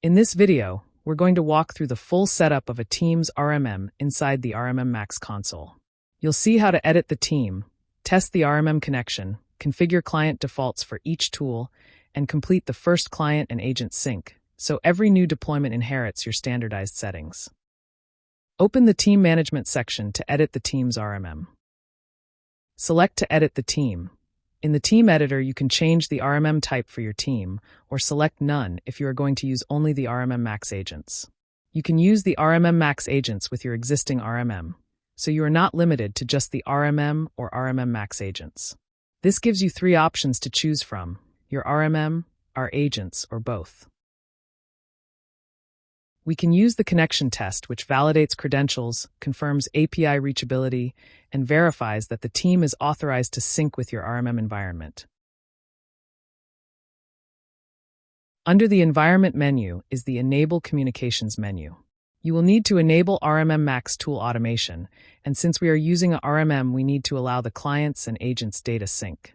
In this video, we're going to walk through the full setup of a team's RMM inside the RMMmax console. You'll see how to edit the team, test the RMM connection, configure client defaults for each tool, and complete the first client and agent sync, so every new deployment inherits your standardized settings. Open the Team Management section to edit the team's RMM. Select to edit the team. In the Team Editor, you can change the RMM type for your team, or select None if you are going to use only the RMMmax agents. You can use the RMMmax agents with your existing RMM, so you are not limited to just the RMM or RMMmax agents. This gives you 3 options to choose from: your RMM, our agents, or both. We can use the connection test, which validates credentials, confirms API reachability, and verifies that the team is authorized to sync with your RMM environment. Under the Environment menu is the Enable Communications menu. You will need to enable RMMmax tool automation, and since we are using a RMM, we need to allow the clients and agents data sync.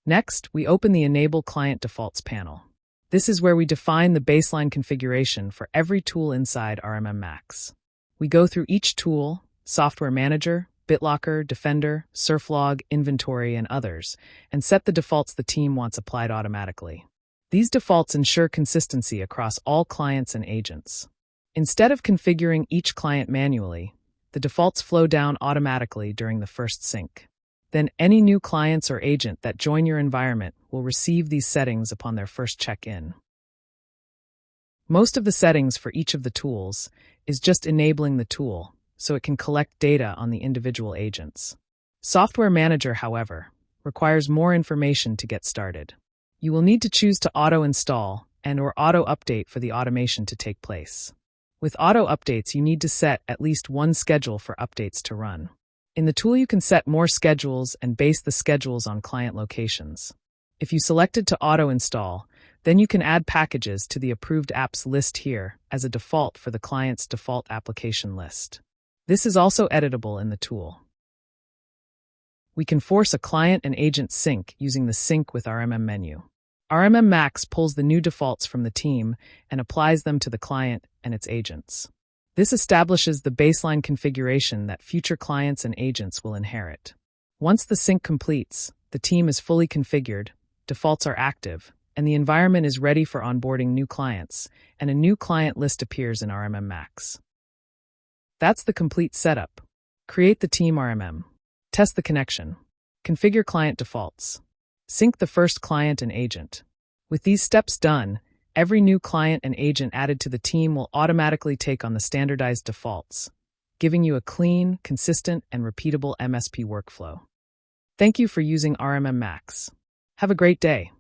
Next, we open the Enable Client Defaults panel. This is where we define the baseline configuration for every tool inside RMMmax. We go through each tool, Software Manager, BitLocker, Defender, SurfLog, Inventory, and others, and set the defaults the team wants applied automatically. These defaults ensure consistency across all clients and agents. Instead of configuring each client manually, the defaults flow down automatically during the first sync. Then any new clients or agent that join your environment will receive these settings upon their first check-in. Most of the settings for each of the tools is just enabling the tool, so it can collect data on the individual agents. Software Manager, however, requires more information to get started. You will need to choose to auto-install and/or auto-update for the automation to take place. With auto-updates, you need to set at least one schedule for updates to run. In the tool, you can set more schedules and base the schedules on client locations. If you selected to auto-install, then you can add packages to the approved apps list here as a default for the client's default application list. This is also editable in the tool. We can force a client and agent sync using the Sync with RMM menu. RMMmax pulls the new defaults from the team and applies them to the client and its agents. This establishes the baseline configuration that future clients and agents will inherit. Once the sync completes, the team is fully configured, defaults are active, and the environment is ready for onboarding new clients, and a new client list appears in RMMmax. That's the complete setup. Create the Team RMM. Test the connection. Configure client defaults. Sync the first client and agent. With these steps done, every new client and agent added to the team will automatically take on the standardized defaults, giving you a clean, consistent, and repeatable MSP workflow. Thank you for using RMMmax. Have a great day.